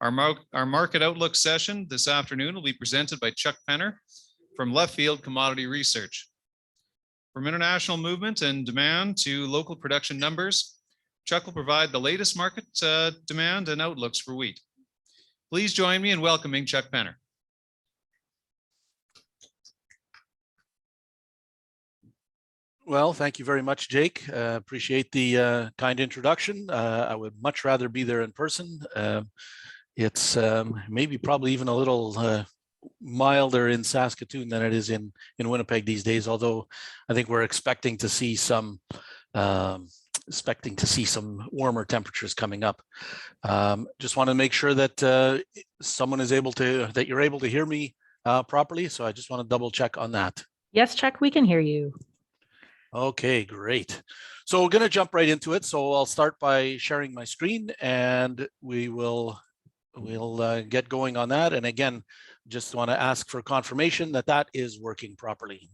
Our market outlook session this afternoon will be presented by Chuck Penner from Left Field Commodity Research. From international movement and demand to local production numbers, Chuck will provide the latest market demand and outlooks for wheat. Please join me in welcoming Chuck Penner. Well, thank you very much, Jake. Appreciate the kind introduction. I would much rather be there in person. It's maybe probably even a little milder in Saskatoon than it is in Winnipeg these days, although I think we're expecting to see some warmer temperatures coming up. Just want to make sure that that you're able to hear me properly. So I just want to double check on that. Yes, Chuck, we can hear you. Okay, great. So we're going to jump right into it. So I'll start by sharing my screen and we'll get going on that. And again, just want to ask for confirmation that that is working properly.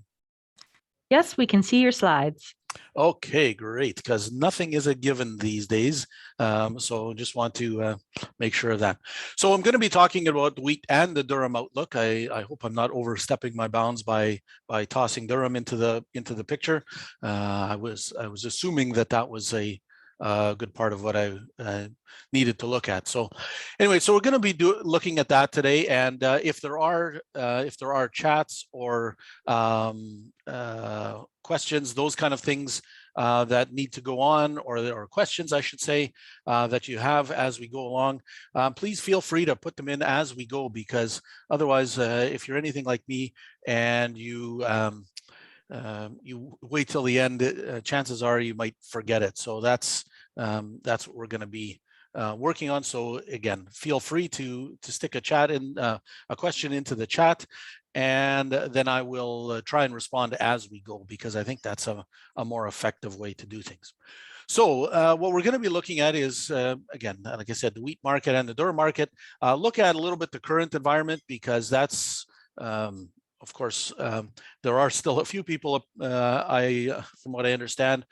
Yes, we can see your slides. Okay, great, because nothing is a given these days. So just want to make sure of that. So I'm going to be talking about wheat and the durum outlook. I hope I'm not overstepping my bounds by tossing durum into the picture. I was assuming that was a good part of what I needed to look at. So anyway, so we're going to be looking at that today. And if there are chats or questions, those kind of things that need to go on, or questions, I should say, that you have as we go along, please feel free to put them in as we go, because otherwise, if you're anything like me and you wait till the end, chances are you might forget it. So that's what we're going to be working on. So again, feel free to stick a question into the chat, and then I will try and respond as we go, because I think that's a more effective way to do things. So what we're going to be looking at is, again, like I said, the wheat market and the durum market. Look at a little bit the current environment, because that's of course, there are still a few people, from what I understand,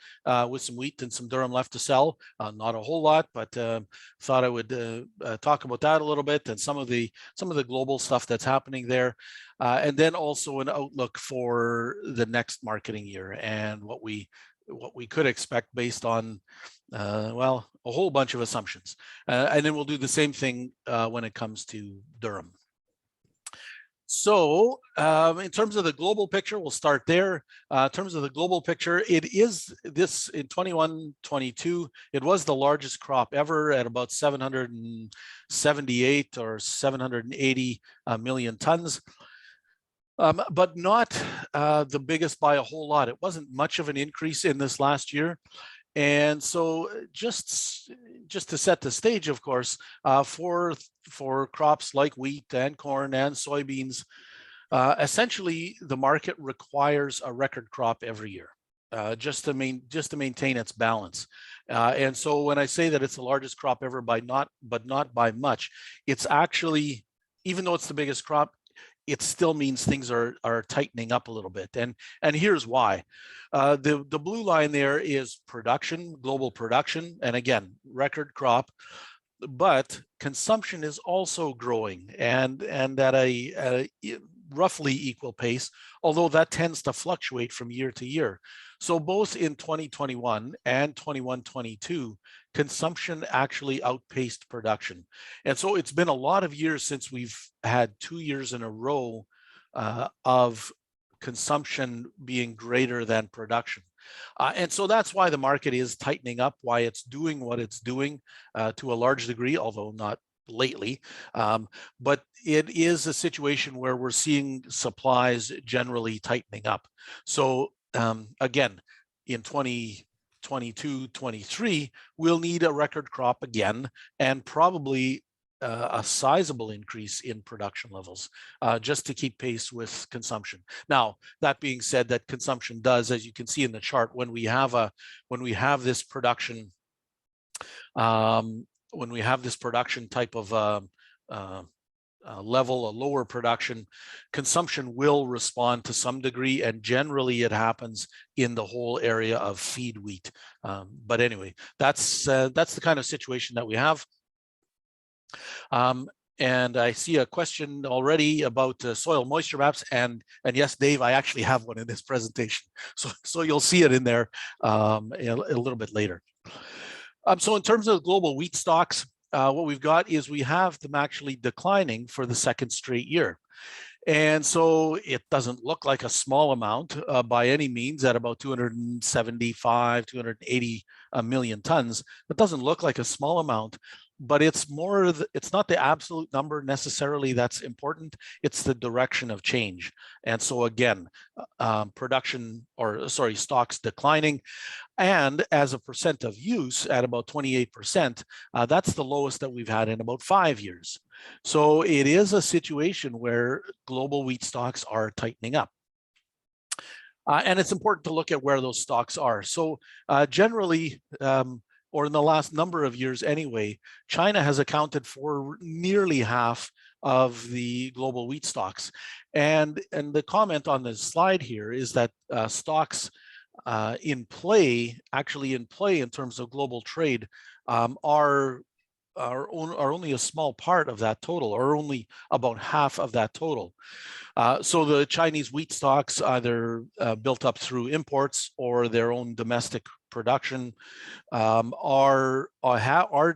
with some wheat and some durum left to sell. Not a whole lot, but thought I would talk about that a little bit, and some of the global stuff that's happening there, and then also an outlook for the next marketing year and what we could expect based on well, a whole bunch of assumptions, and then we'll do the same thing when it comes to durum. So in terms of the global picture, we'll start there. In terms of the global picture, it is this in 21-22, it was the largest crop ever at about 778 or 780 million tons. But not the biggest by a whole lot. It wasn't much of an increase in this last year. And so just to set the stage, of course, for crops like wheat and corn and soybeans, essentially the market requires a record crop every year just to maintain its balance. And so when I say that it's the largest crop ever but not by much, it's actually, even though it's the biggest crop, it still means things are tightening up a little bit. And here's why. The blue line there is production, global production, and again, record crop, but consumption is also growing and at a roughly equal pace, although that tends to fluctuate from year to year. So both in 2021 and 21-22, consumption actually outpaced production. And so it's been a lot of years since we've had 2 years in a row of consumption being greater than production. And so that's why the market is tightening up, why it's doing what it's doing to a large degree, although not lately. But it is a situation where we're seeing supplies generally tightening up. So again, in 2022-23, we'll need a record crop again, and probably a sizable increase in production levels just to keep pace with consumption. Now, that being said, that consumption does, as you can see in the chart, when we have this production type of level, a lower production, consumption will respond to some degree, and generally it happens in the whole area of feed wheat. But anyway, that's the kind of situation that we have. And I see a question already about soil moisture maps, and yes, Dave, I actually have one in this presentation, so you'll see it in there a little bit later. So in terms of global wheat stocks, what we've got is we have them actually declining for the second straight year. And so it doesn't look like a small amount by any means at about 275, 280 million tons. It doesn't look like a small amount, but it's more, it's not the absolute number necessarily that's important. It's the direction of change. And so again, stocks declining. And as a percent of use at about 28%, that's the lowest that we've had in about 5 years. So it is a situation where global wheat stocks are tightening up. And it's important to look at where those stocks are. So generally, or in the last number of years anyway, China has accounted for nearly half of the global wheat stocks. And the comment on this slide here is that stocks in play in terms of global trade are only a small part of that total, or only about half of that total. So the Chinese wheat stocks, either built up through imports or their own domestic production, are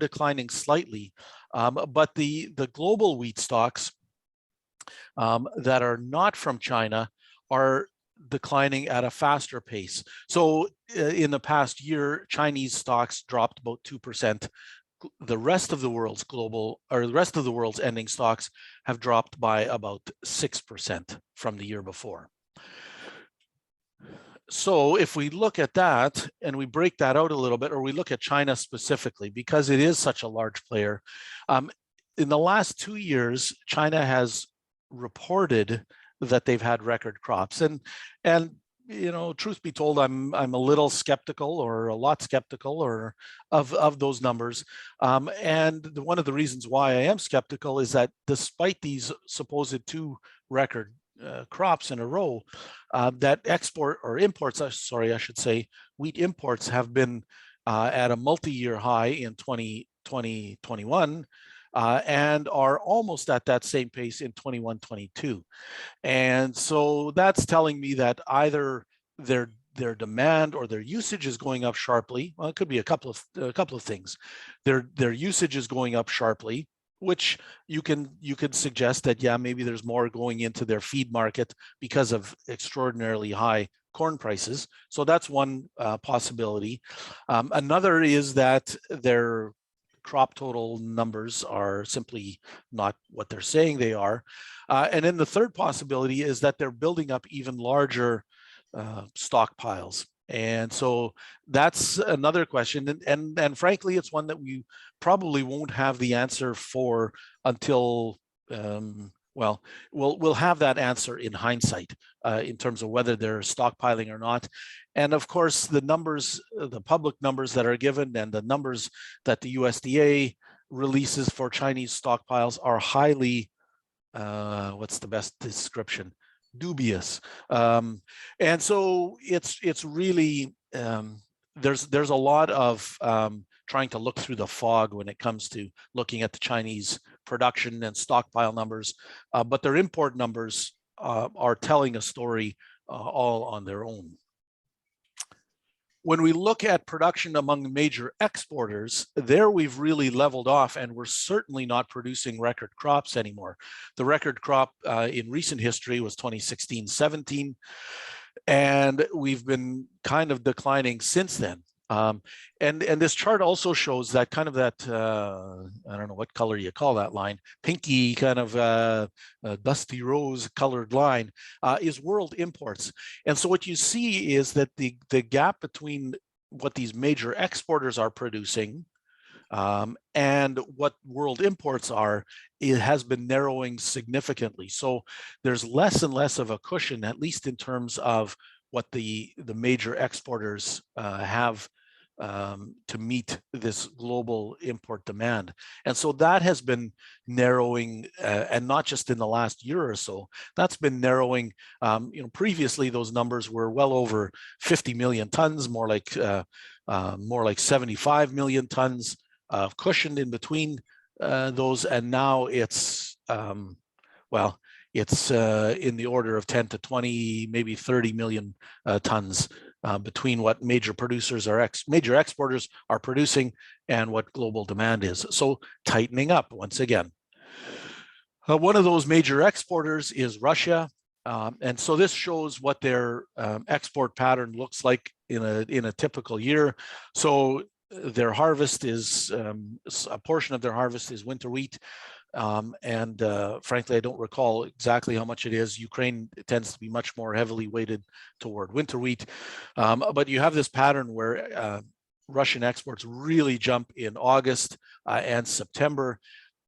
declining slightly. But the global wheat stocks that are not from China are declining at a faster pace. So in the past year, Chinese stocks dropped about 2%. The rest of the world's ending stocks have dropped by about 6% from the year before. So if we look at that and we break that out a little bit, or we look at China specifically, because it is such a large player, in the last 2 years, China has reported that they've had record crops. And you know, truth be told, I'm a little skeptical, or a lot skeptical, or of those numbers. And one of the reasons why I am skeptical is that despite these supposed 2 record crops in a row, that wheat imports have been at a multi-year high in 2021. And are almost at that same pace in 21-22. And so that's telling me that either their demand or their usage is going up sharply. Well, it could be a couple of things. Their usage is going up sharply, which you could suggest that, yeah, maybe there's more going into their feed market because of extraordinarily high corn prices. So that's one possibility. Another is that their crop total numbers are simply not what they're saying they are. And then the third possibility is that they're building up even larger stockpiles. And so that's another question. And frankly, it's one that we probably won't have the answer for until, well, we'll have that answer in hindsight in terms of whether they're stockpiling or not. And of course, the numbers, the public numbers that are given, and the numbers that the USDA releases for Chinese stockpiles are highly, what's the best description? Dubious. And so it's really, there's a lot of trying to look through the fog when it comes to looking at the Chinese production and stockpile numbers, but their import numbers are telling a story all on their own. When we look at production among major exporters, there we've really leveled off, and we're certainly not producing record crops anymore. The record crop in recent history was 2016-17, and we've been kind of declining since then. And this chart also shows that kind of that, I don't know what color you call that line, pinky kind of dusty rose colored line is world imports. And so what you see is that the gap between what these major exporters are producing and what world imports are, it has been narrowing significantly. So there's less and less of a cushion, at least in terms of what the major exporters have to meet this global import demand. And so that has been narrowing, and not just in the last year or so, that's been narrowing. You know, previously those numbers were well over 50 million tons, more like 75 million tons of cushion in between those, and now it's well, it's in the order of 10 to 20, maybe 30 million tons between what major producers are major exporters are producing and what global demand is. So tightening up once again. One of those major exporters is Russia. And so this shows what their export pattern looks like in a typical year. So their harvest is, a portion of their harvest is winter wheat. And frankly, I don't recall exactly how much it is. Ukraine tends to be much more heavily weighted toward winter wheat. But you have this pattern where Russian exports really jump in August and September,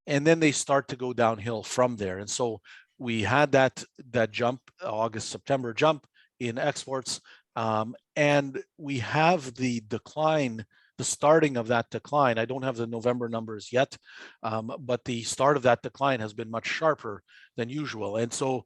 and then they start to go downhill from there. And so we had that jump, August-September jump in exports, and we have the decline, the starting of that decline. I don't have the November numbers yet, but the start of that decline has been much sharper than usual. And so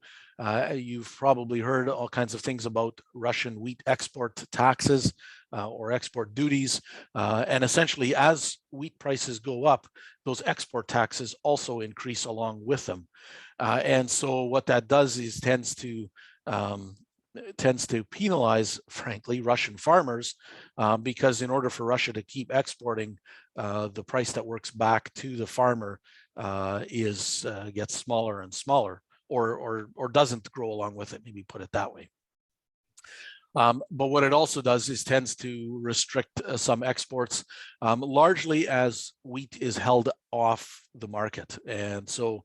you've probably heard all kinds of things about Russian wheat export taxes or export duties. And essentially, as wheat prices go up, those export taxes also increase along with them. And so what that does is tends to penalize, frankly, Russian farmers, because in order for Russia to keep exporting, the price that works back to the farmer gets smaller and smaller, or doesn't grow along with it, maybe put it that way. But what it also does is tends to restrict some exports, largely as wheat is held off the market. And so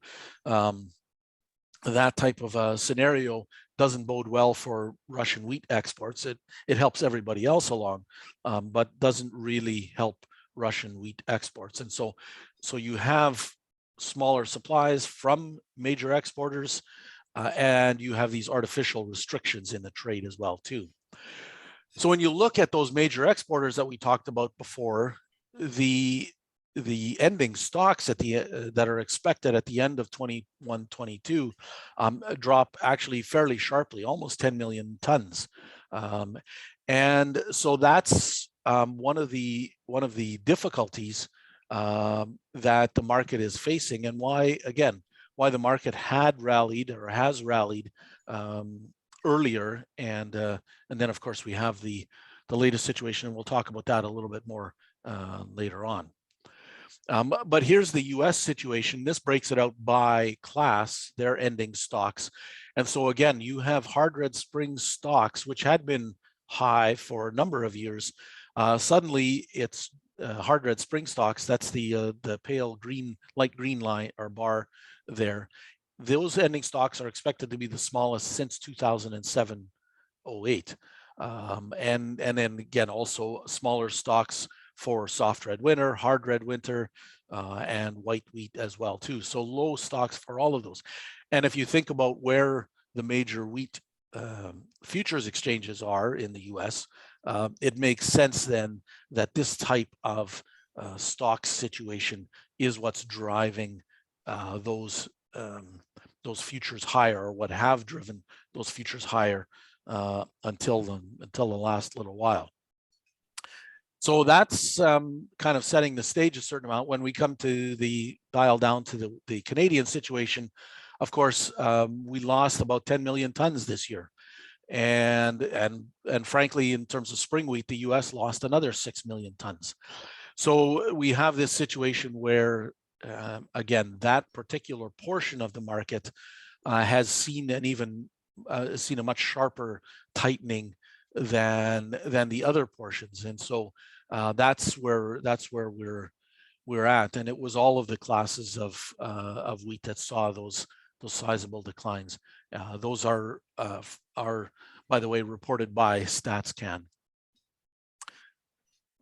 that type of a scenario doesn't bode well for Russian wheat exports. It helps everybody else along, but doesn't really help Russian wheat exports. And so you have smaller supplies from major exporters, and you have these artificial restrictions in the trade as well too. So when you look at those major exporters that we talked about before, the ending stocks that are expected at the end of 21-22 drop actually fairly sharply, almost 10 million tons. And so that's one of the difficulties that the market is facing, and why the market had rallied or has rallied earlier, and then of course we have the latest situation, and we'll talk about that a little bit more later on. But here's the US situation. This breaks it out by class, their ending stocks. And so again, you have hard red spring stocks, which had been high for a number of years. Suddenly it's hard red spring stocks, that's the pale green, light green line or bar there. Those ending stocks are expected to be the smallest since 2007-08. And then again, also smaller stocks for soft red winter, hard red winter, and white wheat as well too. So low stocks for all of those. And if you think about where the major wheat futures exchanges are in the US, it makes sense then that this type of stock situation is what's driving those futures higher, or what have driven those futures higher until the last little while. So that's kind of setting the stage a certain amount. When we come to dial down to the Canadian situation, of course, we lost about 10 million tons this year. And frankly, in terms of spring wheat, the US lost another 6 million tons. So we have this situation where, again, that particular portion of the market has seen a much sharper tightening than the other portions. And so that's where we're at. And it was all of the classes of wheat that saw those sizable declines. Those are, by the way, reported by StatsCan.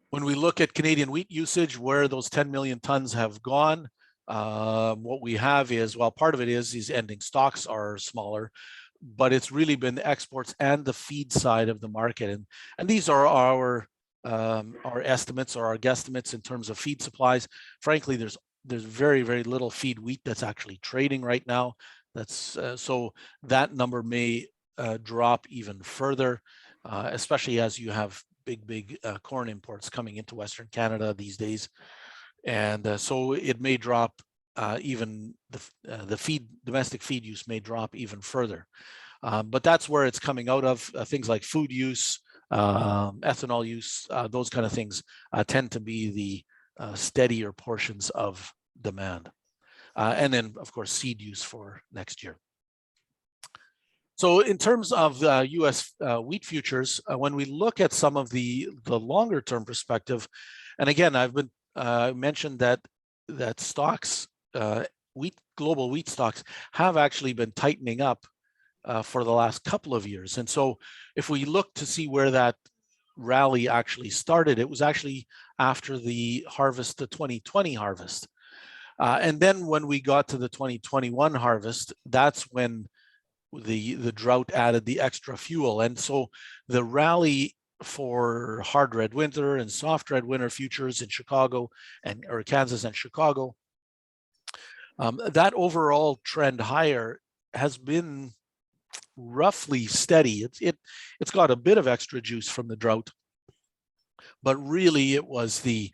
When we look at Canadian wheat usage, where those 10 million tons have gone, what we have is, well, part of it is these ending stocks are smaller, but it's really been the exports and the feed side of the market. And these are our estimates or our guesstimates in terms of feed supplies. Frankly, there's very, very little feed wheat that's actually trading right now. That's so that number may drop even further, especially as you have big corn imports coming into Western Canada these days. And so it may drop even the domestic feed use may drop even further. But that's where it's coming out of. Things like food use, ethanol use, those kind of things tend to be the steadier portions of demand. And then, of course, seed use for next year. So in terms of U.S. Wheat futures, when we look at some of the longer term perspective, and again, I've been mentioned that stocks, global wheat stocks have actually been tightening up for the last couple of years. And so if we look to see where that rally actually started, it was actually after the harvest, the 2020 harvest. And then when we got to the 2021 harvest, that's when the drought added the extra fuel. And so the rally for hard red winter and soft red winter futures in Chicago or Kansas and Chicago, that overall trend higher has been roughly steady. It's got a bit of extra juice from the drought, but really it was the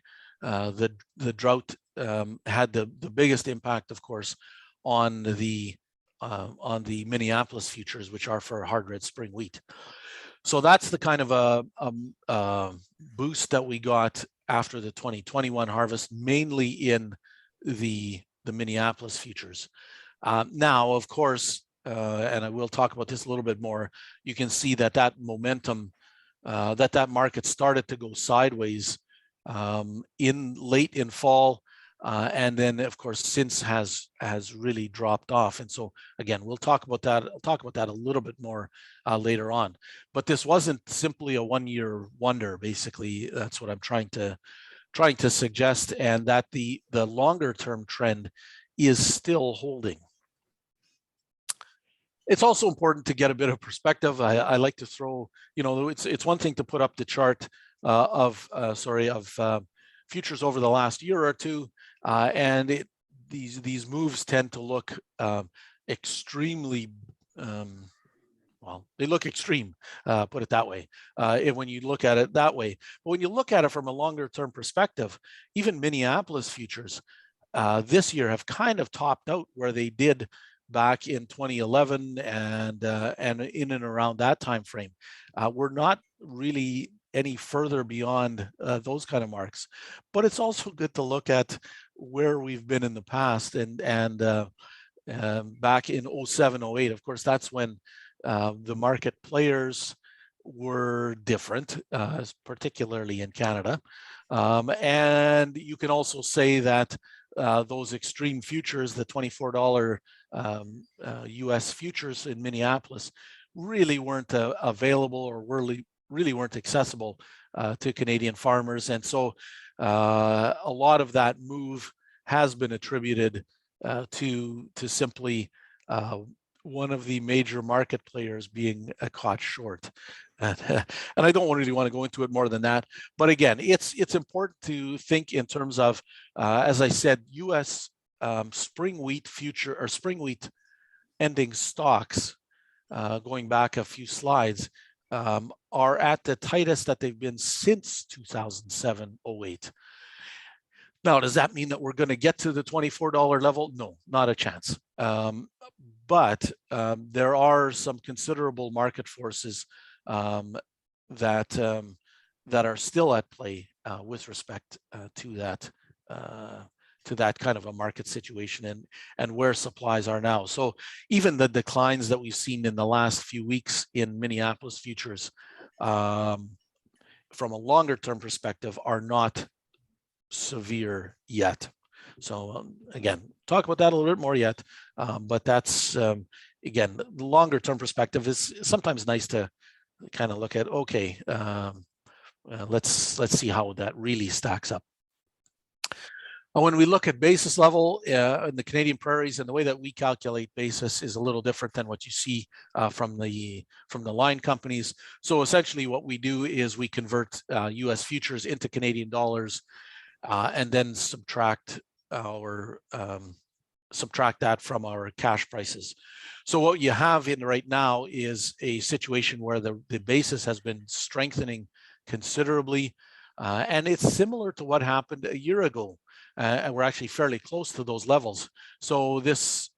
drought had the biggest impact, of course, on the Minneapolis futures, which are for hard red spring wheat. So that's the kind of a boost that we got after the 2021 harvest, mainly in the Minneapolis futures. Now, of course, and I will talk about this a little bit more, you can see that momentum, that market started to go sideways late in fall, and then of course since has really dropped off. And so again, we'll talk about that. I'll talk about that a little bit more later on. But this wasn't simply a one-year wonder. Basically, that's what I'm trying to suggest, and that the longer-term trend is still holding. It's also important to get a bit of perspective. I like to throw, it's one thing to put up the chart of futures over the last year or two, and these moves tend to look extremely, well, they look extreme, put it that way, when you look at it that way. But when you look at it from a longer term perspective, even Minneapolis futures this year have kind of topped out where they did back in 2011 and in and around that time frame. We're not really any further beyond those kind of marks, but it's also good to look at where we've been in the past, and back in 07, 08, of course, that's when the market players were different, particularly in Canada. And you can also say that those extreme futures, the $24 US futures in Minneapolis, really weren't available, or really weren't accessible to Canadian farmers. And so a lot of that move has been attributed to simply one of the major market players being caught short. And I don't really want to go into it more than that. But again, it's important to think in terms of, as I said, U.S. Spring wheat future, or spring wheat ending stocks, going back a few slides, are at the tightest that they've been since 2007-08. Now, does that mean that we're going to get to the $24 level? No, not a chance. But there are some considerable market forces that are still at play with respect to that kind of a market situation and where supplies are now. So even the declines that we've seen in the last few weeks in Minneapolis futures, from a longer term perspective, are not severe yet. So again, talk about that a little bit more yet, but that's again, the longer term perspective is sometimes nice to kind of look at. Okay, let's see how that really stacks up. When we look at basis level in the Canadian prairies, and the way that we calculate basis is a little different than what you see from the line companies. So essentially what we do is we convert US futures into Canadian dollars, and then subtract that from our cash prices. So what you have in right now is a situation where the basis has been strengthening considerably, and it's similar to what happened a year ago. and we're actually fairly close to those levels. So this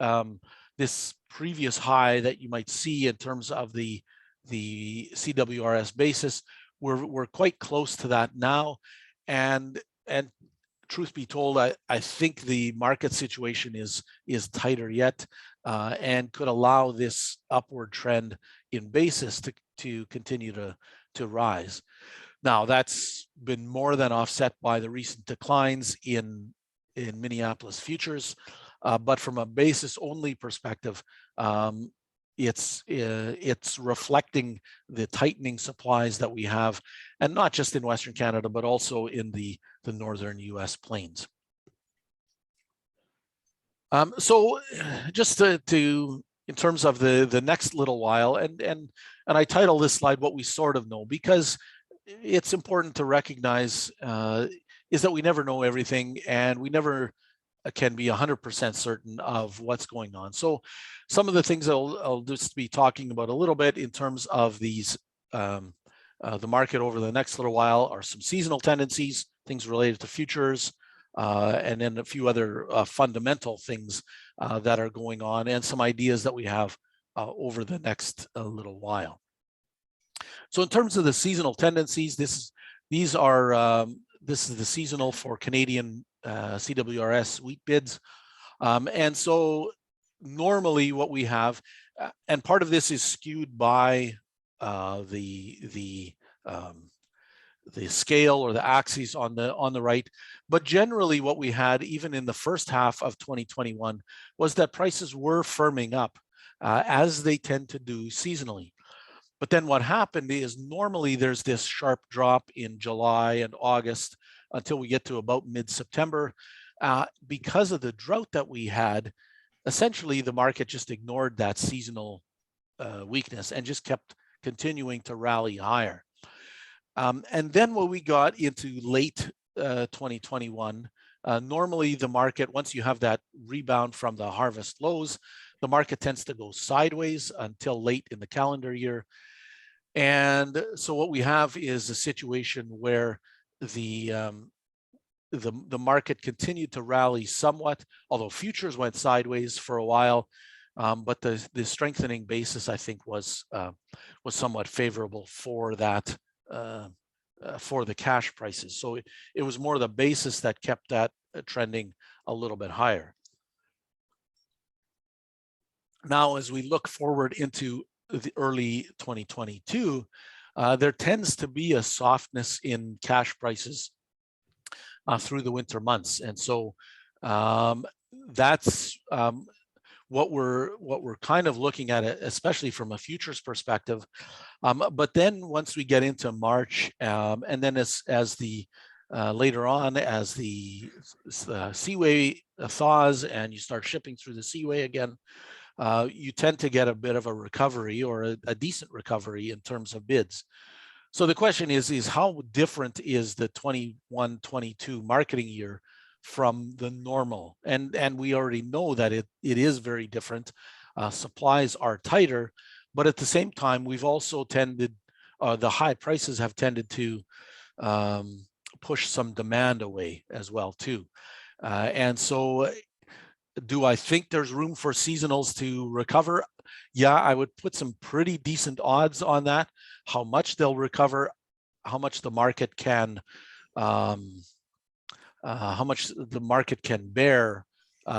this previous high that you might see in terms of the CWRS basis, we're quite close to that now, and truth be told, I think the market situation is tighter yet, and could allow this upward trend in basis to continue to rise. Now, that's been more than offset by the recent declines in Minneapolis futures, but from a basis only perspective, it's reflecting the tightening supplies that we have, and not just in Western Canada, but also in the northern US plains. So just to in terms of the next little while, and I title this slide What We Sort of Know, because it's important to recognize is that we never know everything, and we never can be 100% certain of what's going on. So some of the things I'll just be talking about a little bit in terms of these the market over the next little while are some seasonal tendencies, things related to futures, and then a few other fundamental things that are going on, and some ideas that we have over the next little while. So in terms of the seasonal tendencies, this is the seasonal for Canadian CWRS wheat bids, and so normally what we have, and part of this is skewed by the scale or the axes on the right, but generally what we had even in the first half of 2021 was that prices were firming up as they tend to do seasonally. But then what happened is normally there's this sharp drop in July and August until we get to about mid-September. Because of the drought that we had, essentially the market just ignored that seasonal weakness and just kept continuing to rally higher. And then when we got into late 2021, normally the market, once you have that rebound from the harvest lows, the market tends to go sideways until late in the calendar year. And so what we have is a situation where the market continued to rally somewhat, although futures went sideways for a while. But the strengthening basis, I think, was somewhat favorable for that, for the cash prices. So it was more the basis that kept that trending a little bit higher. Now, as we look forward into the early 2022, there tends to be a softness in cash prices through the winter months, and so that's what we're kind of looking at, especially from a futures perspective. But then once we get into March, and then as the later on, as the seaway thaws and you start shipping through the seaway again, you tend to get a bit of a recovery, or a decent recovery in terms of bids. So the question is how different is the 21-22 marketing year from the normal? And we already know that it is very different. Supplies are tighter, but at the same time, we've also tended, the high prices have tended to push some demand away as well too. And so do I think there's room for seasonals to recover? Yeah, I would put some pretty decent odds on that. How much they'll recover, how much the market can, bear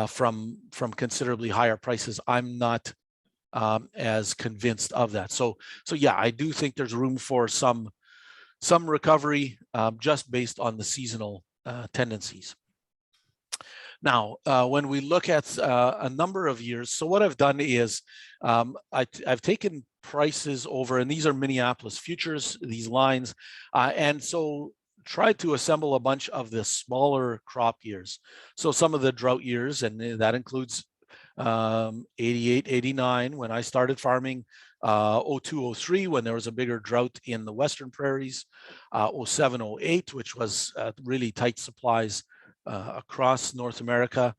from considerably higher prices, I'm not as convinced of that. So yeah, I do think there's room for some recovery just based on the seasonal tendencies. Now, when we look at a number of years, so what I've done is I've taken prices over, and these are Minneapolis futures, these lines, and so tried to assemble a bunch of the smaller crop years. So some of the drought years, and that includes 88, 89, when I started farming, 02, 03, when there was a bigger drought in the Western prairies, 07, 08, which was really tight supplies across North America,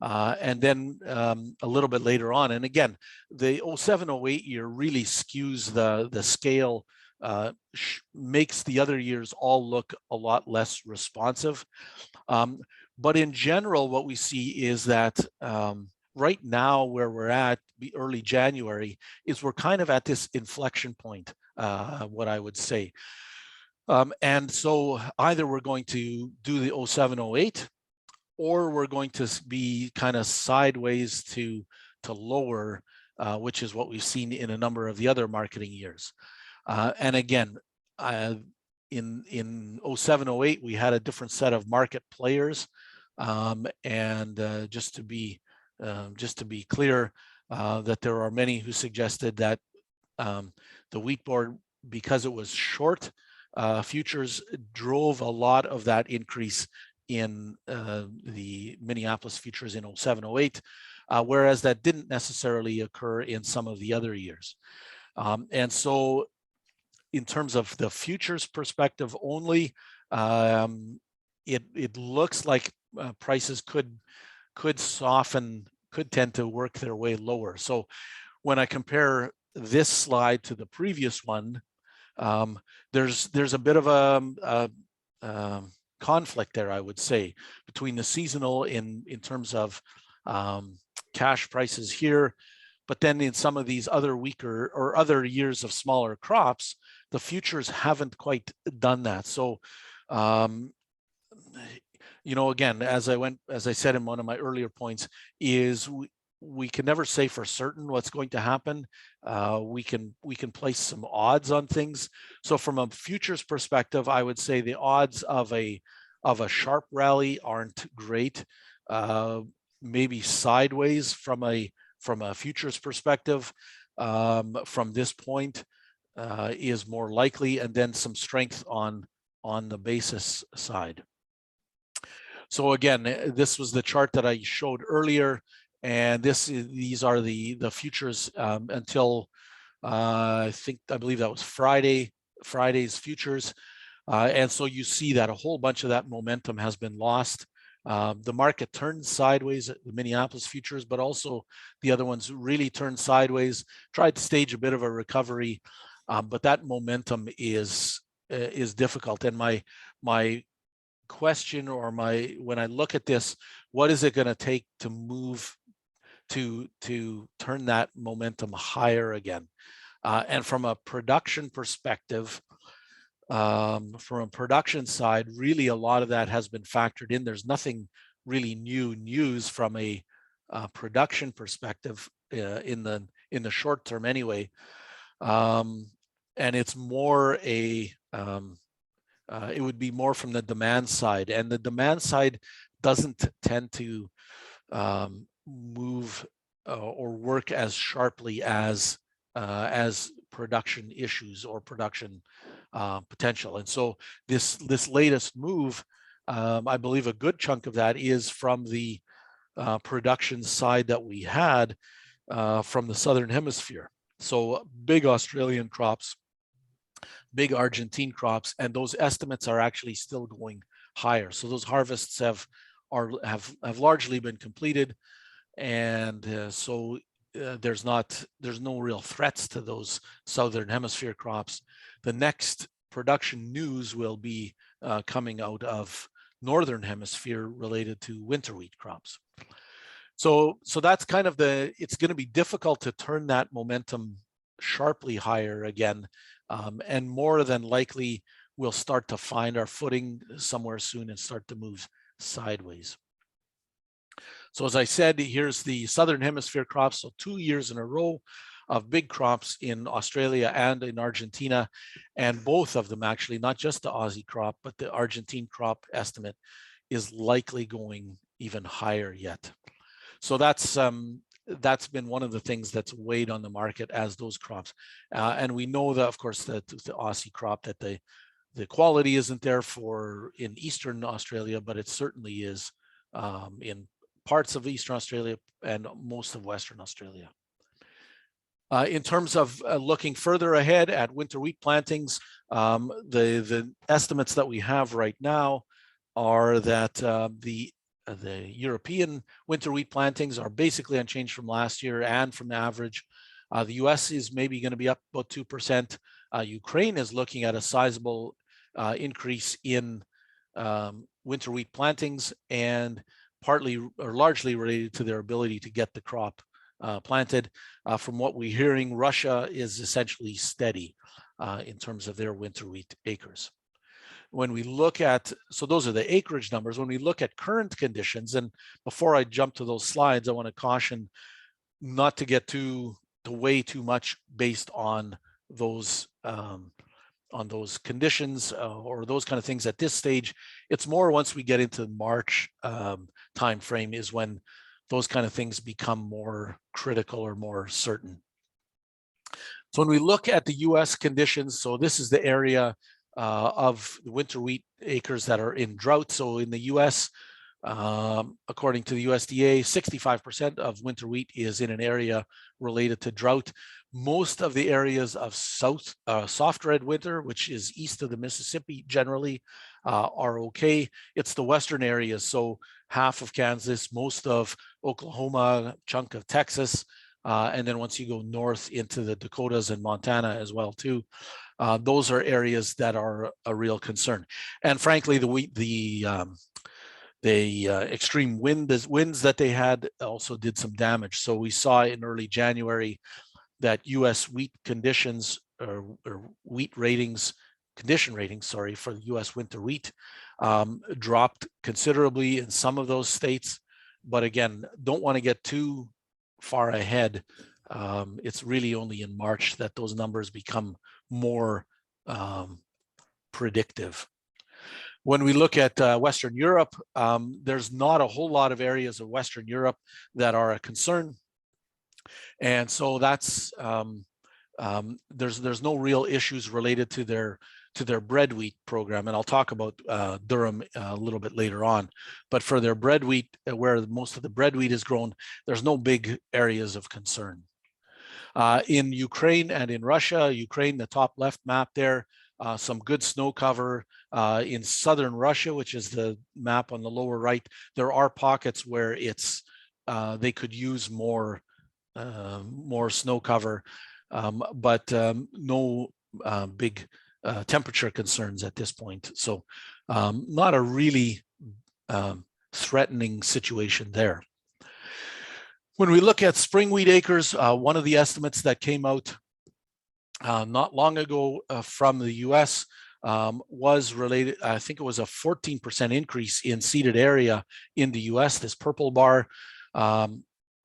and then a little bit later on. And again, the 07, 08 year really skews the scale, makes the other years all look a lot less responsive. But in general, what we see is that right now where we're at, early January, is we're kind of at this inflection point, what I would say. And so either we're going to do the 07, 08, or we're going to be kind of sideways to lower, which is what we've seen in a number of the other marketing years. And again, in 07, 08, we had a different set of market players. And just to be clear, that there are many who suggested that the wheat board, because it was short, futures drove a lot of that increase in the Minneapolis futures in 07, 08, whereas that didn't necessarily occur in some of the other years. And so in terms of the futures perspective only, it looks like prices could soften, could tend to work their way lower. So when I compare this slide to the previous one, there's a bit of a conflict there, I would say, between the seasonal in terms of cash prices here, but then in some of these other weaker or other years of smaller crops, the futures haven't quite done that. So, again, as I said in one of my earlier points, is we can never say for certain what's going to happen. We can place some odds on things. So from a futures perspective, I would say the odds of a sharp rally aren't great. Maybe sideways from a futures perspective from this point is more likely, and then some strength on the basis side. So again, this was the chart that I showed earlier, and these are the futures until I believe that was Friday's futures, and so you see that a whole bunch of that momentum has been lost. The market turned sideways at the Minneapolis futures, but also the other ones really turned sideways, tried to stage a bit of a recovery, but that momentum is difficult. And my question, or when I look at this, what is it going to take to move to turn that momentum higher again? And from a production perspective, from a production side, really a lot of that has been factored in. There's nothing really new news from a production perspective in the short term anyway. And it's more it would be more from the demand side, and the demand side doesn't tend to move or work as sharply as production issues or production potential. And so this latest move, I believe a good chunk of that is from the production side that we had from the Southern Hemisphere. So big Australian crops, big Argentine crops, and those estimates are actually still going higher. So those harvests have largely been completed, and so there's no real threats to those Southern Hemisphere crops. The next production news will be coming out of Northern Hemisphere related to winter wheat crops. So that's kind of it's going to be difficult to turn that momentum sharply higher again, and more than likely we'll start to find our footing somewhere soon and start to move sideways. So as I said, here's the Southern Hemisphere crops. So 2 years in a row of big crops in Australia and in Argentina, and both of them actually, not just the Aussie crop, but the Argentine crop estimate is likely going even higher yet. So that's been one of the things that's weighed on the market as those crops. And we know that, of course, that the Aussie crop, that the quality isn't there in Eastern Australia, but it certainly is in parts of Eastern Australia and most of Western Australia. In terms of looking further ahead at winter wheat plantings, the estimates that we have right now are that the European winter wheat plantings are basically unchanged from last year and from the average. The US is maybe going to be up about 2%. Ukraine is looking at a sizable increase in winter wheat plantings, and partly or largely related to their ability to get the crop planted. From what we're hearing, Russia is essentially steady in terms of their winter wheat acres. When we look at, so those are the acreage numbers. When we look at current conditions, and before I jump to those slides, I want to caution not to get to way too much based on those conditions or those kind of things at this stage. It's more once we get into March timeframe is when those kind of things become more critical or more certain. So when we look at the U.S. conditions, so this is the area of the winter wheat acres that are in drought. So in the U.S., according to the USDA, 65% of winter wheat is in an area related to drought. Most of the areas of soft red winter, which is east of the Mississippi generally, are okay. It's the western areas, so half of Kansas, most of Oklahoma, chunk of Texas, and then once you go north into the Dakotas and Montana as well too, those are areas that are a real concern. And frankly, the extreme winds that they had also did some damage. So we saw in early January that U.S. wheat conditions or wheat ratings, condition ratings, sorry, for the U.S. winter wheat dropped considerably in some of those states. But again, don't want to get too far ahead. It's really only in March that those numbers become more predictive. When we look at Western Europe, there's not a whole lot of areas of Western Europe that are a concern. And so that's, there's no real issues related to their bread wheat program. And I'll talk about Durum a little bit later on. But for their bread wheat, where most of the bread wheat is grown, there's no big areas of concern. In Ukraine and in Russia, Ukraine, the top left map there, some good snow cover. In southern Russia, which is the map on the lower right, there are pockets where it's they could use more snow cover, but no big temperature concerns at this point. So not a really threatening situation there. When we look at spring wheat acres, one of the estimates that came out not long ago from the US was related, I think it was a 14% increase in seeded area in the US, this purple bar.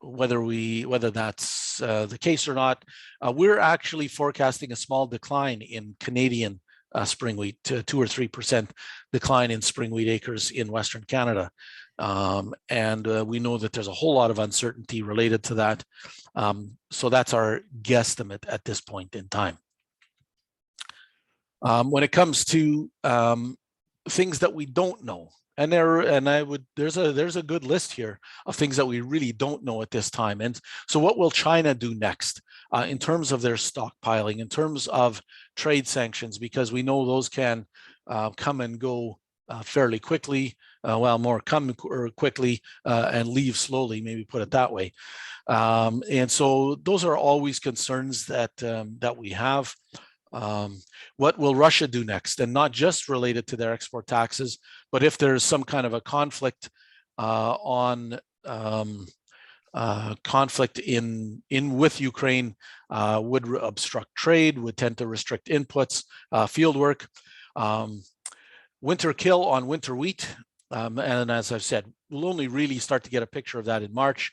Whether that's the case or not, we're actually forecasting a small decline in Canadian spring wheat, to 2 or 3% decline in spring wheat acres in Western Canada. And we know that there's a whole lot of uncertainty related to that. So that's our guesstimate at this point in time. When it comes to things that we don't know, and there's a good list here of things that we really don't know at this time. And so what will China do next in terms of their stockpiling, in terms of trade sanctions, because we know those can come and go fairly quickly, more come quickly and leave slowly, maybe put it that way. And so those are always concerns that that we have. What will Russia do next? And not just related to their export taxes, but if there's some kind of a conflict conflict with Ukraine, would obstruct trade, would tend to restrict inputs, field work. Winter kill on winter wheat. And as I've said, we'll only really start to get a picture of that in March.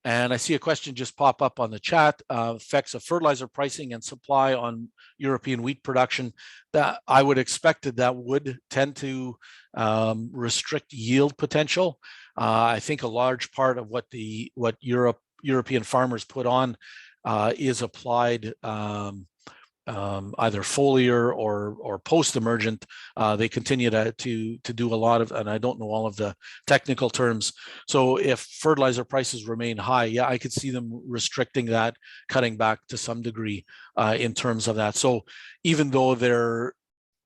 And I see a question just pop up on the chat, effects of fertilizer pricing and supply on European wheat production. That I would expect that would tend to restrict yield potential. I think a large part of what European farmers put on is applied either foliar or post-emergent. They continue to do a lot of, and I don't know all of the technical terms. So if fertilizer prices remain high, yeah, I could see them restricting that, cutting back to some degree in terms of that. So even though their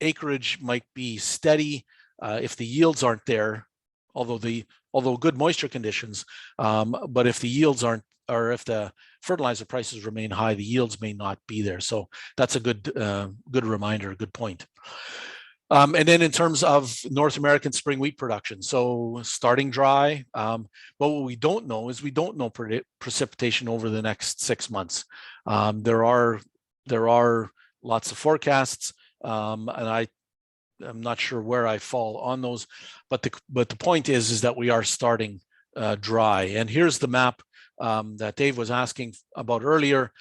acreage might be steady, if the yields aren't there, although good moisture conditions, but if the yields aren't, or if the fertilizer prices remain high, the yields may not be there. So that's a good reminder, a good point. And then in terms of North American spring wheat production, so starting dry, but what we don't know is we don't know precipitation over the next 6 months. There are lots of forecasts, and I'm not sure where I fall on those, but the point is that we are starting dry. And here's the map that Dave was asking about earlier.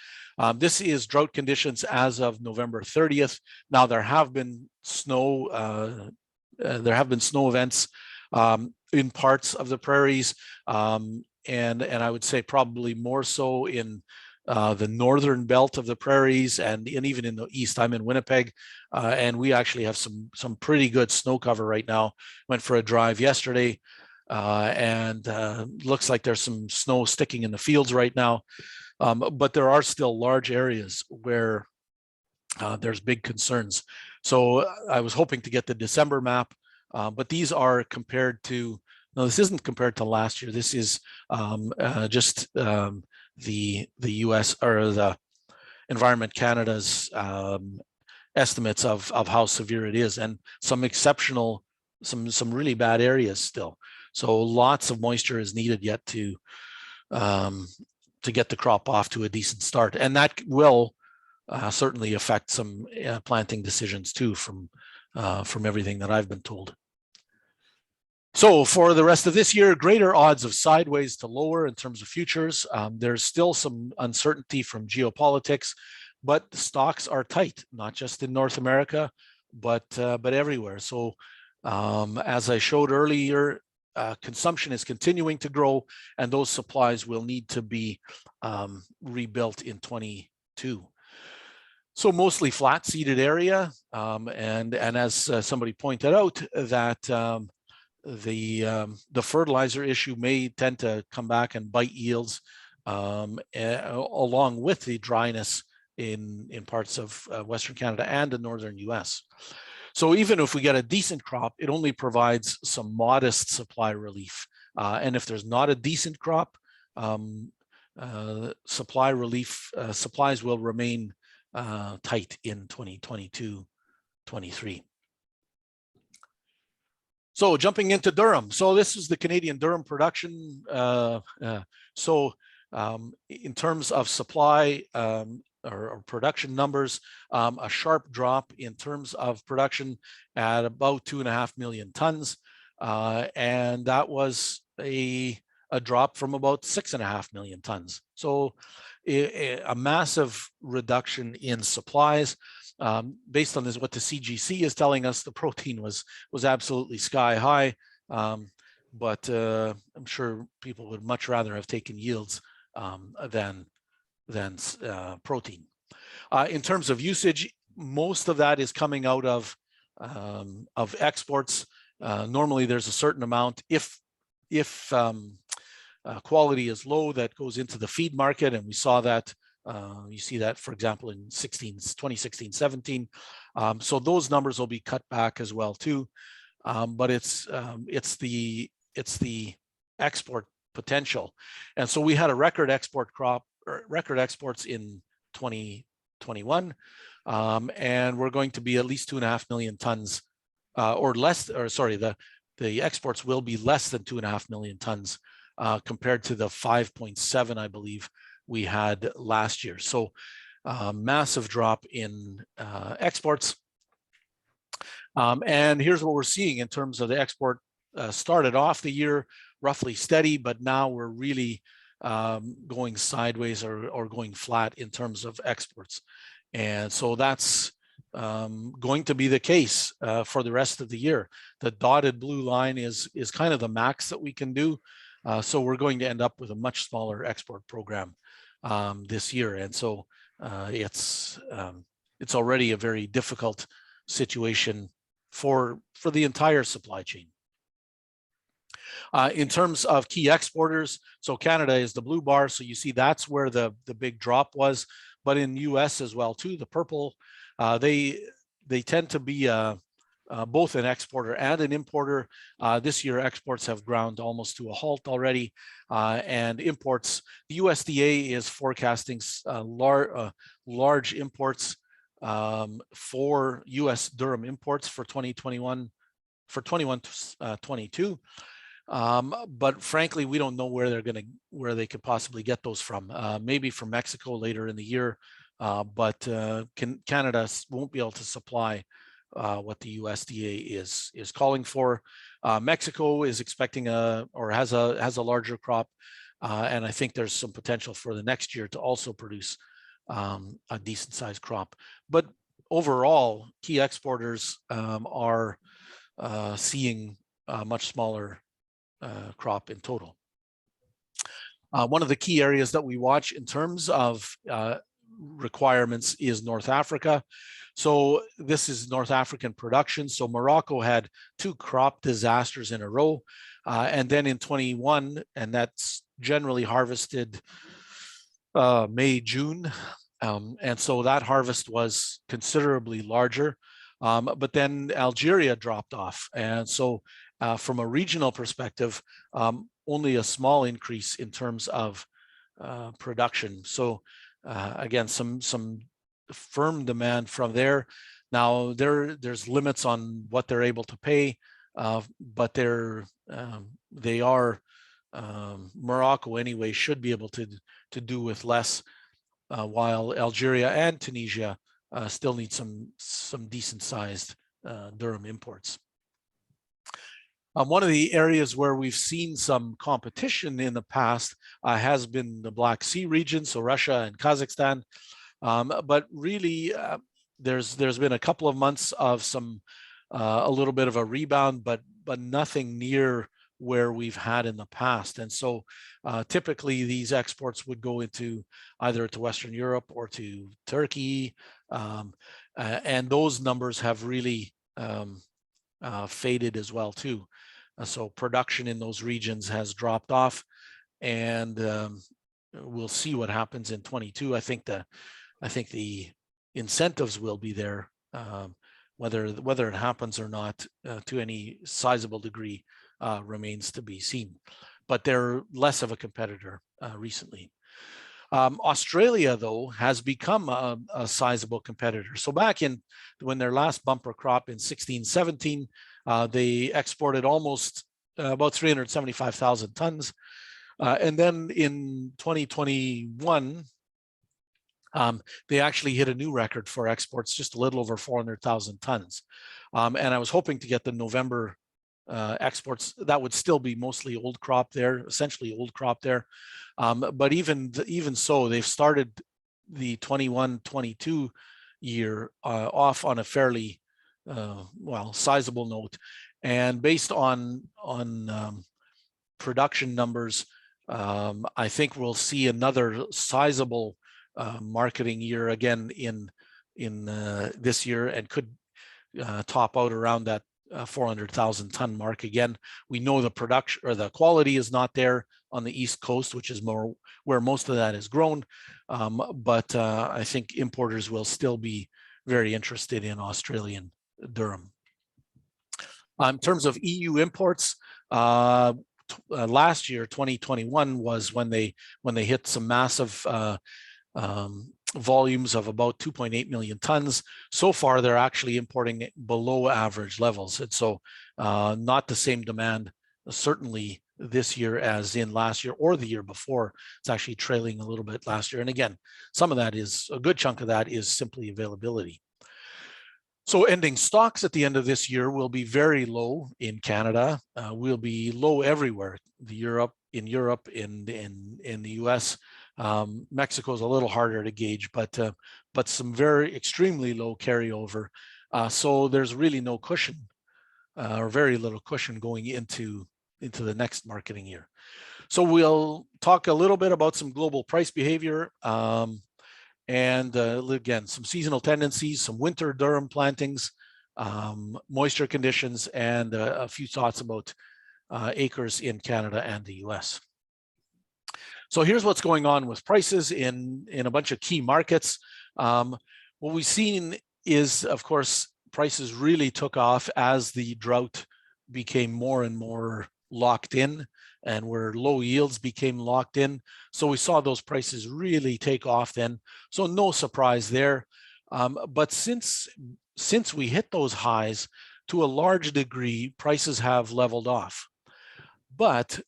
This is drought conditions as of November 30th. Now there have been snow events in parts of the prairies, and I would say probably more so in the northern belt of the prairies and even in the east. I'm in Winnipeg, and we actually have some pretty good snow cover right now. Went for a drive yesterday, and looks like there's some snow sticking in the fields right now. But there are still large areas where there's big concerns. So I was hoping to get the December map, but these are compared to, no, this isn't compared to last year. This is just the US or the Environment Canada's estimates of how severe it is, and some exceptional, some really bad areas still. So lots of moisture is needed yet to get the crop off to a decent start, and that will certainly affect some planting decisions too, from everything that I've been told. So for the rest of this year, greater odds of sideways to lower in terms of futures. There's still some uncertainty from geopolitics, but the stocks are tight, not just in North America, but everywhere. So as I showed earlier, consumption is continuing to grow, and those supplies will need to be rebuilt in 22. So mostly flat seeded area, and as somebody pointed out, that the fertilizer issue may tend to come back and bite yields, along with the dryness in parts of Western Canada and the northern US. So even if we get a decent crop, it only provides some modest supply relief. And if there's not a decent crop, supply relief, supplies will remain tight in 2022-23. So jumping into durum. So this is the Canadian durum production. In terms of supply, or production numbers, a sharp drop in terms of production at about 2.5 million tons. And that was a drop from about 6.5 million tons. So a massive reduction in supplies. Based on this, what the CGC is telling us, the protein was absolutely sky high. But I'm sure people would much rather have taken yields than protein. In terms of usage, most of that is coming out of exports. Normally, there's a certain amount, if quality is low, that goes into the feed market, and we saw that. You see that, for example, in 2016-17. So those numbers will be cut back as well too. But it's the export potential, and so we had a record export crop, or record exports in 2021, and we're going to be at least 2.5 million tons, or less. Or sorry, the exports will be less than 2.5 million tons compared to the 5.7, I believe, we had last year. So massive drop in exports. And here's what we're seeing in terms of the export. Started off the year roughly steady, but now we're really going sideways or going flat in terms of exports. And so that's going to be the case for the rest of the year. The dotted blue line is kind of the max that we can do. So we're going to end up with a much smaller export program this year. And so it's already a very difficult situation for the entire supply chain. In terms of key exporters, so Canada is the blue bar, so you see that's where the big drop was. But in US as well too, the purple, they tend to be both an exporter and an importer. This year exports have ground almost to a halt already, and imports, the USDA is forecasting large imports for U.S. durum imports for 2021, for 21-22. But frankly, we don't know where they could possibly get those from. Maybe from Mexico later in the year, but Canada won't be able to supply what the USDA is calling for. Mexico is expecting has a larger crop, and I think there's some potential for the next year to also produce a decent sized crop. But overall, key exporters are seeing a much smaller crop in total. One of the key areas that we watch in terms of requirements is North Africa. So this is North African production. So Morocco had 2 crop disasters in a row. And then in 21, and that's generally harvested May, June. And so that harvest was considerably larger. But then Algeria dropped off. And so from a regional perspective, only a small increase in terms of production. So again, some firm demand from there. Now there's limits on what they're able to pay, but they are Morocco anyway should be able to do with less, while Algeria and Tunisia still need some decent sized durum imports. One of the areas where we've seen some competition in the past has been the Black Sea region, so Russia and Kazakhstan. But really, there's been a couple of months of a little bit of a rebound, but nothing near where we've had in the past. And so typically these exports would go into either to Western Europe or to Turkey. And those numbers have really faded as well too. So production in those regions has dropped off, and we'll see what happens in 22. I think the incentives will be there, whether it happens or not to any sizable degree remains to be seen. But they're less of a competitor recently. Australia, though, has become a sizable competitor. So back when their last bumper crop in 16-17, they exported almost about 375,000 tons. And then in 2021, they actually hit a new record for exports, just a little over 400,000 tons. And I was hoping to get the November exports. That would still be mostly old crop there, essentially old crop there. But even so, they've started the 21-22 year off on a fairly sizable note, and based on production numbers, I think we'll see another sizable marketing year again in this year, and could top out around that 400,000 ton mark again. We know the production or the quality is not there on the East Coast, which is more where most of that is grown. But I think importers will still be very interested in Australian durum. In terms of EU imports, last year, 2021, was when they hit some massive volumes of about 2.8 million tons. So far, they're actually importing below average levels. And so not the same demand, certainly this year as in last year or the year before. It's actually trailing a little bit last year. And again, some of that is, a good chunk of that is simply availability. So ending stocks at the end of this year will be very low in Canada. Will be low everywhere, in Europe, in the US. Mexico is a little harder to gauge, but some very extremely low carryover. So there's really no cushion, or very little cushion going into the next marketing year. So we'll talk a little bit about some global price behavior, and again, some seasonal tendencies, some winter durum plantings, moisture conditions, and a few thoughts about acres in Canada and the US. So here's what's going on with prices in a bunch of key markets. What we've seen is, of course, prices really took off as the drought became more and more locked in, and where low yields became locked in. So we saw those prices really take off then. So no surprise there. But since we hit those highs, to a large degree, prices have leveled off. But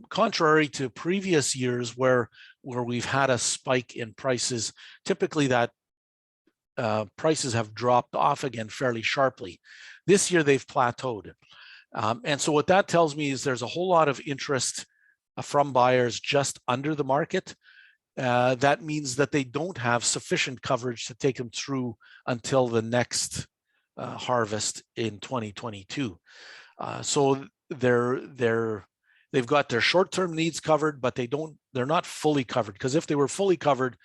contrary to previous years where we've had a spike in prices, typically that prices have dropped off again fairly sharply. This year they've plateaued. And so what that tells me is there's a whole lot of interest from buyers just under the market. That means that they don't have sufficient coverage to take them through until the next harvest in 2022. So they've got their short-term needs covered, but they're not fully covered, because if they were fully covered,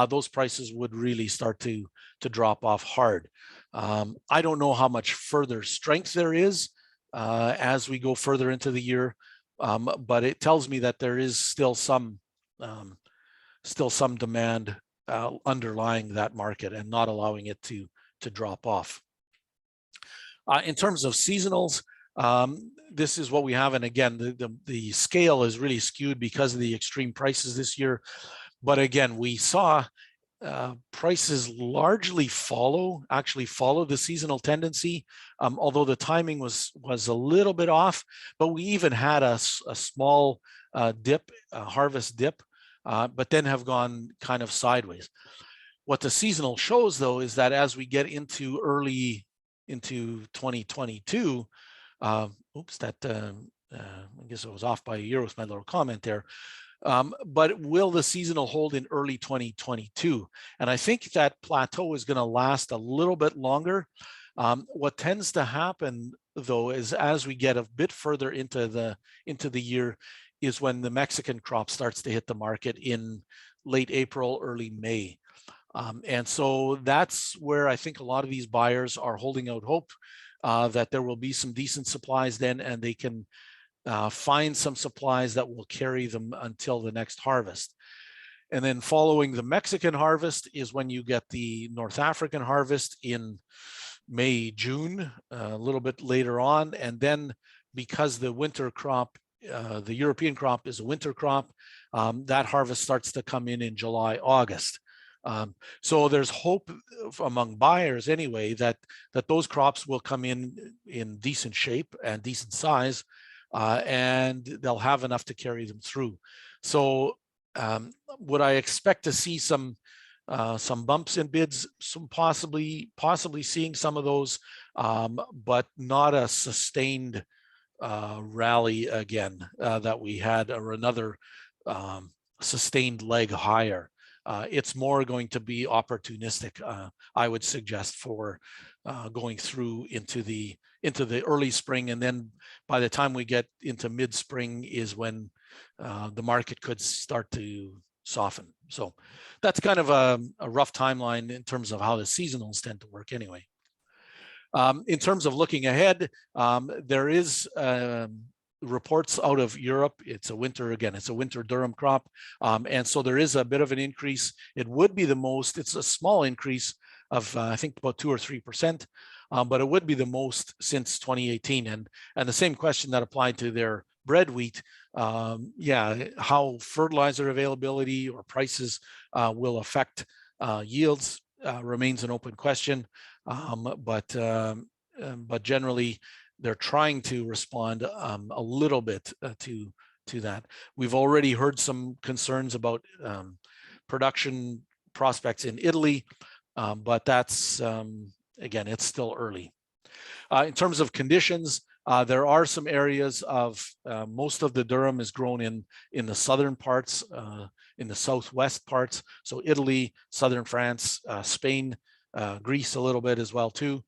those prices would really start to drop off hard. I don't know how much further strength there is as we go further into the year, but it tells me that there is still some demand underlying that market and not allowing it to drop off. In terms of seasonals, this is what we have, and again, the scale is really skewed because of the extreme prices this year. But again, we saw prices largely actually follow the seasonal tendency, although the timing was a little bit off. But we even had a small harvest dip, but then have gone kind of sideways. What the seasonal shows, though, is that as we get into 2022, I guess it was off by a year with my little comment there. But will the seasonal hold in early 2022? And I think that plateau is going to last a little bit longer. What tends to happen, though, is as we get a bit further into the year, is when the Mexican crop starts to hit the market in late April, early May. And so that's where I think a lot of these buyers are holding out hope that there will be some decent supplies then, and they can find some supplies that will carry them until the next harvest. And then following the Mexican harvest is when you get the North African harvest in May, June, a little bit later on. And then because the winter crop, the European crop is a winter crop, that harvest starts to come in July, August. So there's hope among buyers anyway that those crops will come in decent shape and decent size, and they'll have enough to carry them through. So would I expect to see some bumps in bids, some possibly seeing some of those, but not a sustained rally again that we had, or another sustained leg higher. It's more going to be opportunistic, I would suggest, for going through into the early spring, and then by the time we get into mid-spring is when the market could start to soften. So that's kind of a rough timeline in terms of how the seasonals tend to work anyway. In terms of looking ahead, there is reports out of Europe. It's a winter durum crop. And so there is a bit of an increase. It would be it's a small increase of, I think, about 2 or 3%, but it would be the most since 2018. And the same question that applied to their bread wheat, how fertilizer availability or prices will affect yields remains an open question. But generally, they're trying to respond a little bit to that. We've already heard some concerns about production prospects in Italy, but that's, again, it's still early. In terms of conditions, there are some areas of, most of the durum is grown in the southern parts, in the southwest parts. So Italy, southern France, Spain, Greece a little bit as well too.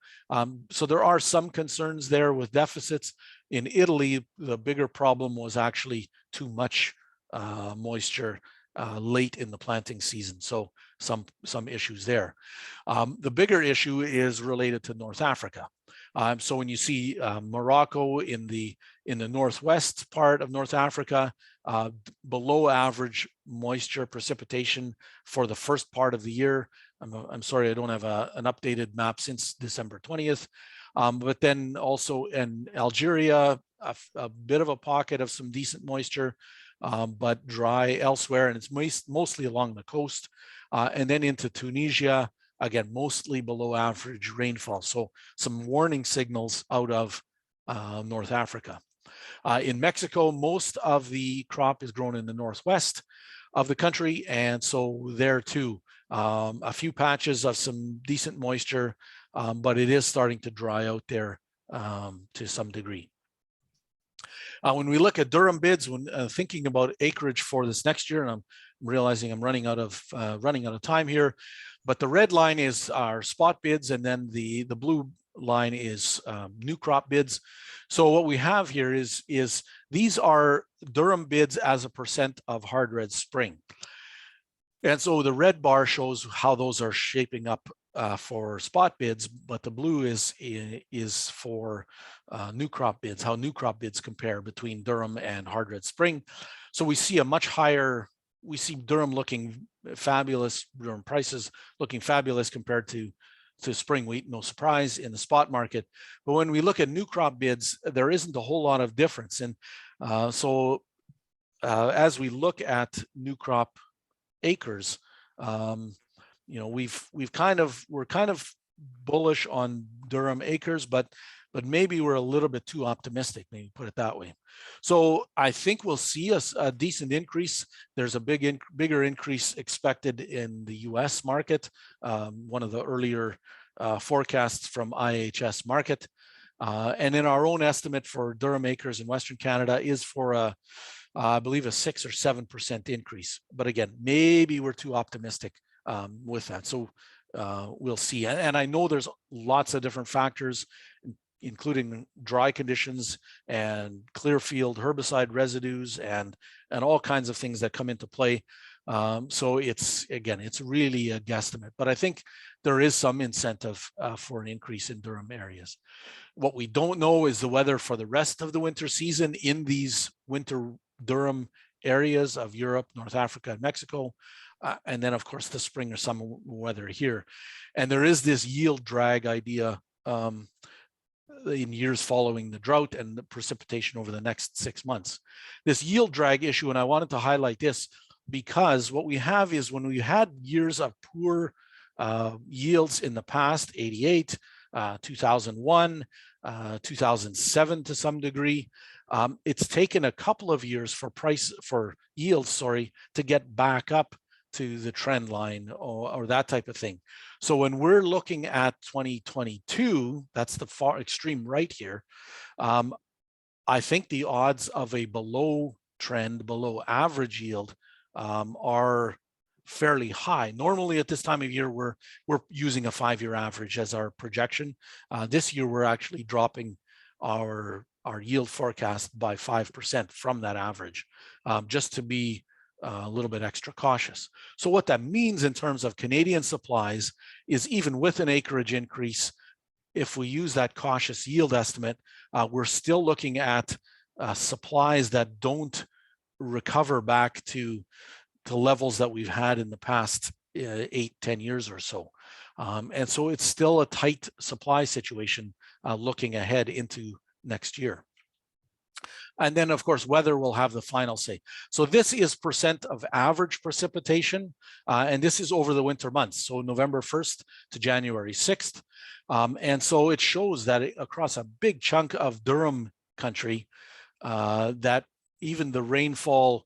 So there are some concerns there with deficits. In Italy, the bigger problem was actually too much moisture late in the planting season. So some issues there. The bigger issue is related to North Africa. So when you see Morocco in the northwest part of North Africa, below average moisture precipitation for the first part of the year. I'm sorry, I don't have an updated map since December 20th. But then also in Algeria, a bit of a pocket of some decent moisture, but dry elsewhere, and it's mostly along the coast. And then into Tunisia, again, mostly below average rainfall. So some warning signals out of North Africa. In Mexico, most of the crop is grown in the northwest of the country. And so there too, a few patches of some decent moisture, but it is starting to dry out there to some degree. When we look at durum bids, when thinking about acreage for this next year, and I'm realizing I'm running out of time here, but the red line is our spot bids, and then the blue line is new crop bids. So what we have here is these are durum bids as a percent of hard red spring. And so the red bar shows how those are shaping up for spot bids, but the blue is for new crop bids, how new crop bids compare between durum and hard red spring. So we see a much higher, we see durum looking fabulous, durum prices looking fabulous compared to spring wheat, no surprise in the spot market. But when we look at new crop bids, there isn't a whole lot of difference. And as we look at new crop acres, you know, we're kind of bullish on durum acres, but maybe we're a little bit too optimistic, maybe put it that way. So I think we'll see a decent increase. There's a bigger increase expected in the US market. One of the earlier forecasts from IHS Markit. And then our own estimate for durum acres in Western Canada is for I believe a 6 or 7% increase. But again, maybe we're too optimistic with that. So we'll see. And I know there's lots of different factors, including dry conditions and clear field herbicide residues and all kinds of things that come into play. So it's really a guesstimate, but I think there is some incentive for an increase in durum areas. What we don't know is the weather for the rest of the winter season in these winter durum areas of Europe, North Africa, and Mexico. And then of course the spring or summer weather here. And there is this yield drag idea in years following the drought and the precipitation over the next 6 months. This yield drag issue, and I wanted to highlight this because what we have is when we had years of poor yields in the past, 88, 2001, 2007 to some degree, it's taken a couple of years for yields, to get back up to the trend line or that type of thing. So when we're looking at 2022, that's the far extreme right here, I think the odds of a below trend, below average yield are fairly high. Normally at this time of year, we're using a 5-year average as our projection. This year, we're actually dropping our yield forecast by 5% from that average, just to be a little bit extra cautious. So what that means in terms of Canadian supplies is even with an acreage increase, if we use that cautious yield estimate, we're still looking at supplies that don't recover back to levels that we've had in the past 8-10 years or so. And so it's still a tight supply situation looking ahead into next year. And then, of course, weather will have the final say. So this is percent of average precipitation, and this is over the winter months, so November 1st to January 6th. And so it shows that across a big chunk of durum country, that even the rainfall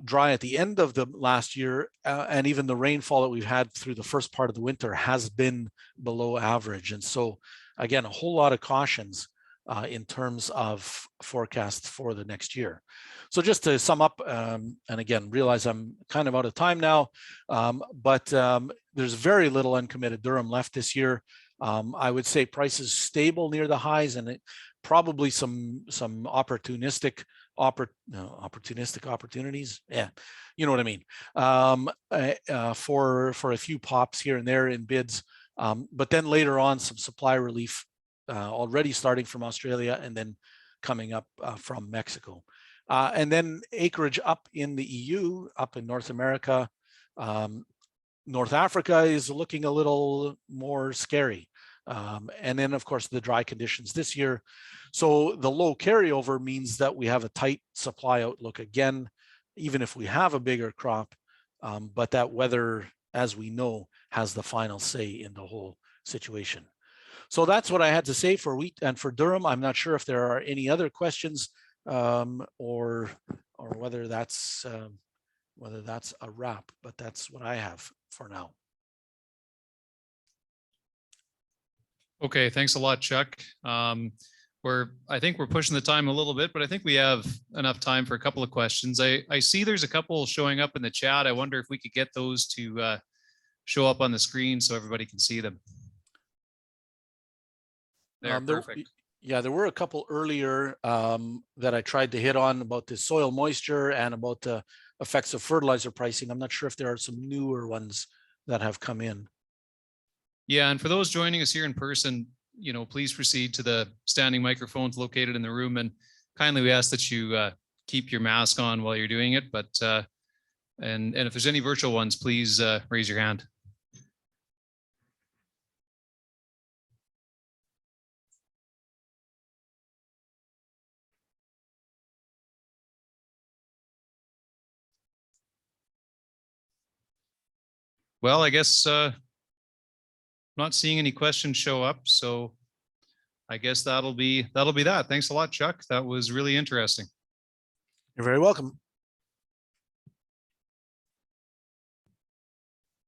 dry at the end of the last year, and even the rainfall that we've had through the first part of the winter has been below average. And so, again, a whole lot of cautions in terms of forecasts for the next year. So just to sum up, and again, realize I'm kind of out of time now, but there's very little uncommitted durum left this year. I would say prices stable near the highs, and probably some opportunistic opportunities. Yeah, you know what I mean. For a few pops here and there in bids, but then later on some supply relief already starting from Australia and then coming up from Mexico. And then acreage up in the EU, up in North America. North Africa is looking a little more scary. And then, of course, the dry conditions this year. So the low carryover means that we have a tight supply outlook again, even if we have a bigger crop, but that weather as we know, has the final say in the whole situation. So that's what I had to say for wheat and for durum. I'm not sure if there are any other questions or whether that's a wrap, but that's what I have for now. Okay, thanks a lot, Chuck. I think we're pushing the time a little bit, but I think we have enough time for a couple of questions. I see there's a couple showing up in the chat. I wonder if we could get those to show up on the screen so everybody can see them. There, perfect. Yeah, there were a couple earlier that I tried to hit on about the soil moisture and about the effects of fertilizer pricing. I'm not sure if there are some newer ones that have come in. Yeah, and for those joining us here in person, please proceed to the standing microphones located in the room, and kindly we ask that you keep your mask on while you're doing it. But and if there's any virtual ones, please raise your hand. Well, I guess not seeing any questions show up, so I guess that'll be that. Thanks a lot, Chuck. That was really interesting. You're very welcome.